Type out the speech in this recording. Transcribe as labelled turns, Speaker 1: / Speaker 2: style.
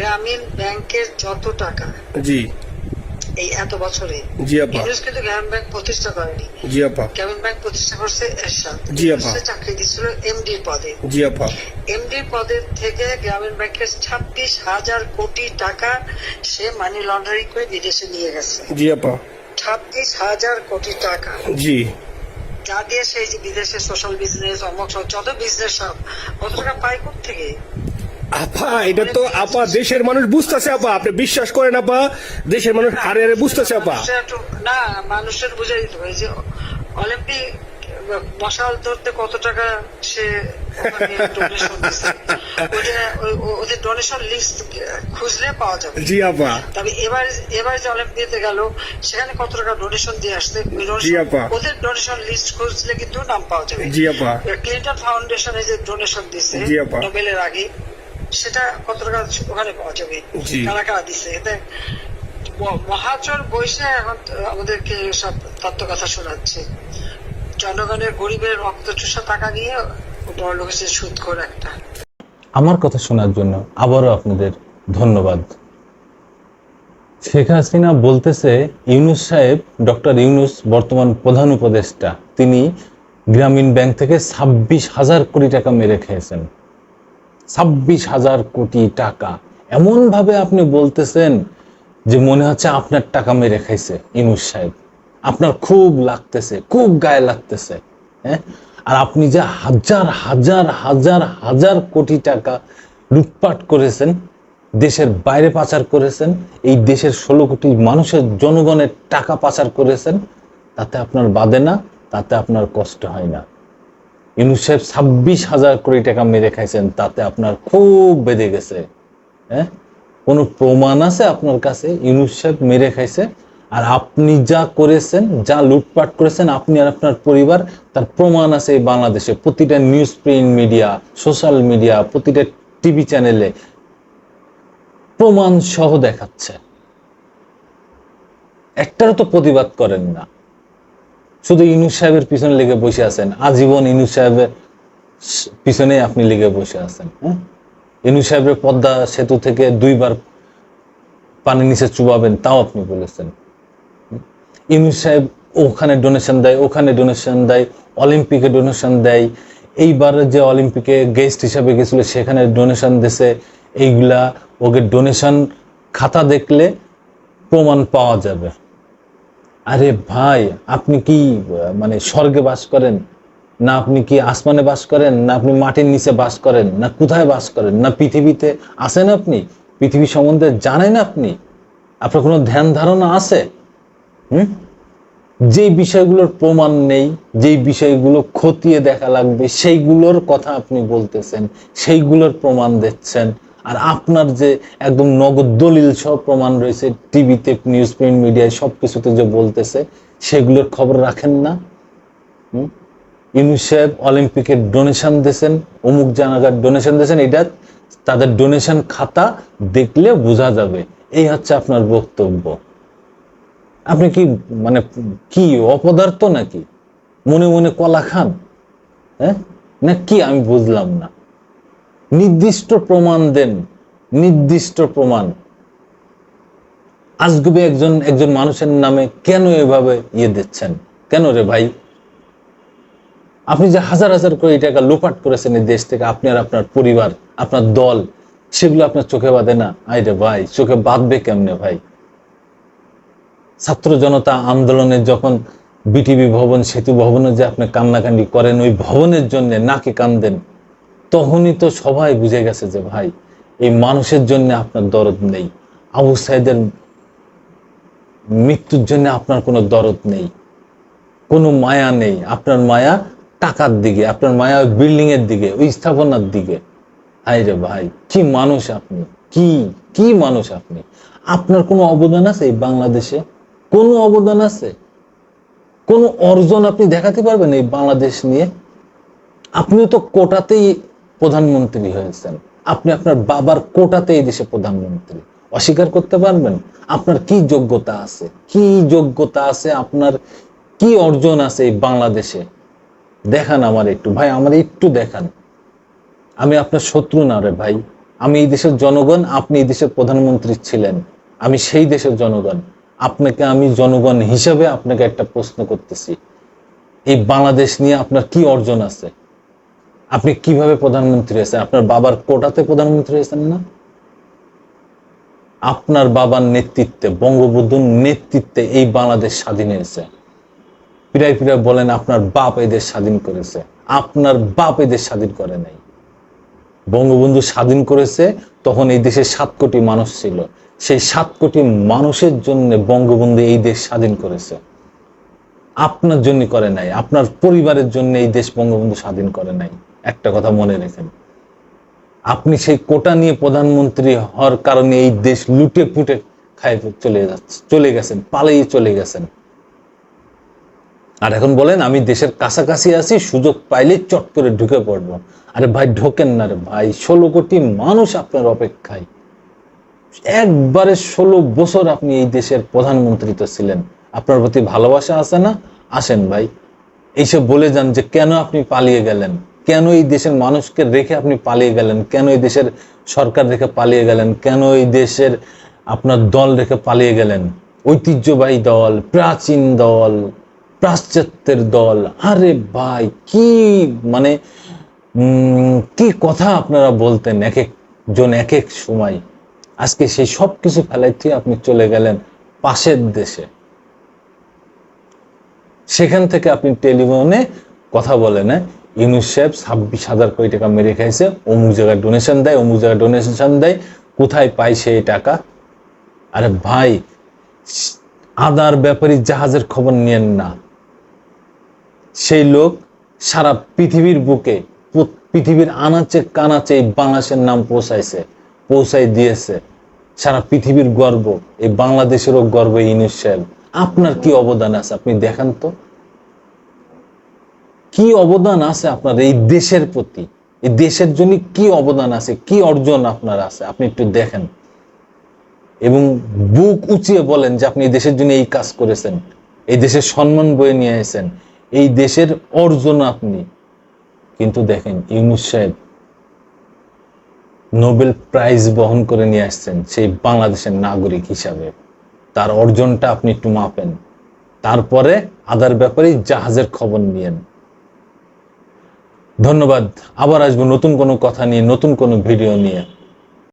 Speaker 1: গ্রামীণ ব্যাংকের যত টাকা
Speaker 2: জি
Speaker 1: এই এত বছরে
Speaker 2: জি আপা
Speaker 1: ইউনুস কিন্তু গ্রামীণ ব্যাংক প্রতিষ্ঠা করেনি।
Speaker 2: জি আপা
Speaker 1: গ্রামীণ ব্যাংক প্রতিষ্ঠা করছে এরশাদ।
Speaker 2: জি আপা।
Speaker 1: ইউনুসে চাকরি দিচ্ছিল এমডির পদে।
Speaker 2: জি আপা
Speaker 1: এমডির পদের থেকে গ্রামীণ ব্যাংকের 26,000 কোটি টাকা সে মানি লন্ডারিং করে বিদেশে নিয়ে গেছে।
Speaker 2: জি আপা
Speaker 1: 26,000 কোটি টাকা,
Speaker 2: জি
Speaker 1: যা দিয়ে সেই যে বিদেশে সোশ্যাল বিজনেস অমক সব যত বিজনেস সব কত টাকা পায় থেকে।
Speaker 2: আপা এটা তো আপা দেশের মানুষ বুঝতেছে আপা, আপনি বিশ্বাস করেন আপা, দেশের মানুষ হারে হারে বুঝতেছে আপা।
Speaker 1: না, মানুষের বুঝাই দিতে হবে যে অলিম্পিক মশাল ধরতে কত টাকা সে ডোনেশন দিচ্ছে, ওদের ডোনেশন লিস্ট খুঁজলে পাওয়া যাবে।
Speaker 2: জি আপা।
Speaker 1: তবে এবার যে অলিম্পিকে গেল সেখানে কত টাকা ডোনেশন দিয়ে আসছে,
Speaker 2: জি আপা।
Speaker 1: ওদের ডোনেশন লিস্ট খুঁজলে কিন্তু নাম পাওয়া যাবে।
Speaker 2: জি আপা।
Speaker 1: ক্লিন্টন ফাউন্ডেশনে যে ডোনেশন দিচ্ছে
Speaker 2: জি আপা।
Speaker 1: নোবেলের আগে, সেটা কত টাকা ওখানে পাওয়া যাবে, কারা কারা দিচ্ছে। এতে মহাচর বৈশে এখন আমাদেরকে সব তত্ত্ব কথা শোনাচ্ছে। জনগণের গরিবের রক্ত চুষা টাকা নিয়ে বড় লোক হচ্ছে সুদখোর একটা।
Speaker 3: আমার কথা শোনার জন্য আবারও আপনাদের ধন্যবাদ। শেখ হাসিনা বলতেছে ইউনুস সাহেব, ডক্টর ইউনুস বর্তমান প্রধান উপদেষ্টা, তিনি গ্রামীণ ব্যাংক থেকে 26,000 কোটি টাকা মেরে খেয়েছেন। 26,000 কোটি টাকা এমন ভাবে আপনি বলতেছেন যে মনে হচ্ছে আপনার টাকা মেরে খাইছে ইউনুস সাহেব। আপনার খুব লাগতেছে, খুব গায়ে লাগতেছে। হ্যাঁ, আর আপনি যে হাজার হাজার হাজার হাজার কোটি টাকা লুটপাট করেছেন, দেশের বাইরে পাচার করেছেন, এই দেশের 16 কোটি মানুষের জনগণের টাকা পাচার করেছেন, তাতে আপনার বাদে না, তাতে আপনার কষ্ট হয় না। ইউনুস সাহেব 26,000 কোটি টাকা মেরে খাইছেন, তাতে আপনার খুব বেঁধে গেছে। হ্যাঁ, কোনো প্রমাণ আছে আপনার কাছে ইউনুস সাহেব মেরে খাইছে? আর আপনি যা করেছেন, যা লুটপাট করেছেন আপনি আর আপনার পরিবার, তার প্রমাণ আছে এই বাংলাদেশে প্রতিটা news print media, social media, প্রতিটা টিভি চ্যানেলে প্রমাণ সহ দেখাচ্ছে। একটারও তো প্রতিবাদ করেন না, শুধু ইউনুস সাহেবের পিছনে লেগে বসে আছেন। আজীবন ইউনুস সাহেবের পিছনে আপনি লেগে বসে আছেন। হ্যাঁ, ইউনুস সাহেবের পদ্মা সেতু থেকে 2বার পানি নিচে চুবাবেন, তাও আপনি বলেছেন। ইউনুস সাহেব ওখানে ডোনেশন দেয়, ওখানে ডোনেশন দেয়, অলিম্পিকে ডোনেশন দেয়। এইবার যে অলিম্পিকে গেস্ট হিসাবে গেছিল সেখানে ডোনেশন দিছে। এইগুলা ওকে ডোনেশন খাতা দেখলে প্রমাণ পাওয়া যাবে। আরে ভাই, আপনি কি মানে স্বর্গে বাস করেন, না আপনি কি আসমানে বাস করেন, না আপনি মাটির নিচে বাস করেন, না কোথায় বাস করেন, না পৃথিবীতে আছেন আপনি? পৃথিবী সম্বন্ধে জানেন আপনি? আপনার কোনো ধ্যান ধারণা আছে? যেই বিষয়গুলোর প্রমাণ নেই, যেই বিষয়গুলো খতিয়ে দেখা লাগবে সেইগুলোর কথা আপনি বলতেছেন, সেইগুলোর প্রমাণ দিচ্ছেন। আর আপনার যে একদম নগদ দলিল সহ প্রমাণ রয়েছে টিভিতে, নিউজ প্রিন্ট মিডিয়ায়, সবকিছুতে যে বলতেছে, সেগুলোর খবর রাখেন না। ইউনুস সাহেব অলিম্পিকে ডোনেশন দিয়েছেন, অমুক জায়গার ডোনেশন দিয়েছেন, এটা তাদের ডোনেশন খাতা দেখলে বোঝা যাবে। এই হচ্ছে আপনার বক্তব্য। আপনি কি মানে কি অপদার্থ নাকি? মনে মনে কলা খান? হ্যাঁ, না কি আমি বুঝলাম না। নির্দিষ্ট প্রমাণ দেন, নির্দিষ্ট প্রমাণ। আজগুবি একজন মানুষের নামে কেন এভাবে দিচ্ছেন? কেন রে ভাই? আপনি যে হাজার হাজার কোটি টাকা লোপাট করেছেন এই দেশ থেকে, আপনি আর আপনার পরিবার, আপনার দল, সেগুলো আপনার চোখে বাঁধে না? আইরে ভাই, চোখে বাঁধবে কেমনে ভাই? ছাত্র জনতা আন্দোলনের যখন বিটিভি ভবন, সেতু ভবনে যে আপনি কান্নাকান্দি করেন, ওই ভবনের জন্য নাকি কান্দেন, তখনই তো সবাই বুঝে গেছে যে ভাই এই মানুষের জন্য আপনার দরদ নেই। আবু সাইদের মৃত্যুর জন্য আপনার কোনো দরদ নেই, কোনো মায়া নেই। আপনার মায়া টাকার দিকে, আপনার মায়া বিল্ডিং এর দিকে, ওই স্থাপনার দিকে। আইরে ভাই, কি মানুষ আপনি, কি মানুষ আপনি? আপনার কোনো অবদান আছে এই বাংলাদেশে? কোনো অবদান আছে? কোন অর্জন আপনি দেখাতে পারবেন এই বাংলাদেশ নিয়ে? আপনিও তো কোটাতেই প্রধানমন্ত্রী হয়েছেন, আপনি আপনার বাবার কোটাতে এই দেশে প্রধানমন্ত্রী। অস্বীকার করতে পারবেন? আপনার কি যোগ্যতা আছে? কি যোগ্যতা আছে আপনার? কি অর্জন আছে এই বাংলাদেশে? দেখান আমার একটু ভাই, আমার একটু দেখান। আমি আপনার শত্রু না রে ভাই, আমি এই দেশের জনগণ, আপনি এই দেশের প্রধানমন্ত্রী ছিলেন, আমি সেই দেশের জনগণ। আপনাকে আমি জনগণ হিসেবে আপনাকে একটা প্রশ্ন করতেছি, এই বাংলাদেশ নিয়ে আপনার কি অর্জন আছে? আপনি কিভাবে প্রধানমন্ত্রী হয়েছেন? আপনার বাবার কোটাতে প্রধানমন্ত্রী হয়েছেন না? আপনার বাবার নেতৃত্বে, বঙ্গবন্ধুর নেতৃত্বে এই বাংলাদেশ স্বাধীন হয়েছে। পিরায় পিরায় বলেন আপনার বাপ এই দেশ স্বাধীন করেছে। আপনার বাপ এই দেশ স্বাধীন করে নাই। বঙ্গবন্ধু স্বাধীন করেছে তখন এই দেশে 7 কোটি মানুষ ছিল। সেই 7 কোটি মানুষের জন্য বঙ্গবন্ধু এই দেশ স্বাধীন করেছে, আপনার জন্য করে নাই, আপনার পরিবারের জন্য এই দেশ বঙ্গবন্ধু স্বাধীন করে নাই। একটা কথা মনে রেখেন, আপনি সেই কোটা নিয়ে প্রধানমন্ত্রী হওয়ার কারণে এই দেশ লুটে পুটে খায় চলে গেছেন, পালিয়ে চলে গেছেন। আর এখন বলেন আমি দেশের কাছাকাছি আছি, সুযোগ পাইলে চট করে ঢুকে পড়বো। আরে ভাই ঢোকেন না রে ভাই, 16 কোটি মানুষ আপনার অপেক্ষায়। একবারে 16 বছর আপনি এই দেশের প্রধানমন্ত্রী তো ছিলেন, আপনার প্রতি ভালোবাসা আছে না? আসেন ভাই, এইসব বলে যান যে কেন আপনি পালিয়ে গেলেন, কেন এই দেশের মানুষকে রেখে আপনি পালিয়ে গেলেন, কেন এই দেশের সরকার রেখে পালিয়ে গেলেন, কেন এই দেশের আপনার দল রেখে পালিয়ে গেলেন, ঐতিহ্যবাহী দল, প্রাচীন দল, পাশ্চাত্যের দল। আরে ভাই কি মানে কি কথা আপনারা বলতেন এক একজন এক এক সময়। আজকে সেই সব কিছু ফেলাইতে আপনি চলে গেলেন পাশের দেশে। সেখান থেকে আপনি টেলিফোনে কথা বলেন, ইউনূস সাহেব 26,000 কোটি টাকা মেরে খাইছে, অমুক জায়গায় ডোনেশন দেয়, অমুক জায়গায় ডোনেশন দেয়, কোথায় পাই সেই টাকা? আরে ভাই, আদার ব্যাপারী জাহাজের খবর নিয়েন না। সেই লোক সারা পৃথিবীর বুকে, পৃথিবীর আনাচে কানাচে এই বাংলাদেশের নাম পৌঁছাই দিয়েছে। সারা পৃথিবীর গর্ব, এই বাংলাদেশেরও গর্ব ইউনূস সাহেব। আপনার কি অবদান আছে আপনি দেখেন তো, কি অবদান আছে আপনার এই দেশের প্রতি, এই দেশের জন্য কি অবদান আছে, কি অর্জন আপনার আছে, আপনি একটু দেখেন এবং বুক উঁচিয়ে বলেন যে আপনি এই দেশের জন্য এই কাজ করেছেন, এই দেশের সম্মান বয়ে নিয়ে এসেছেন, এই দেশের অর্জন আপনি। কিন্তু দেখেন ইউনূস সাহেব নোবেল প্রাইজ বহন করে নিয়ে আসছেন সেই বাংলাদেশের নাগরিক হিসাবে, তার অর্জনটা আপনি একটু মাপেন, তারপরে আদার ব্যাপারে জাহাজের খবর নিয়েন। ধন্যবাদ। আবার আসবো নতুন কোনো কথা নিয়ে, নতুন কোনো ভিডিও নিয়ে।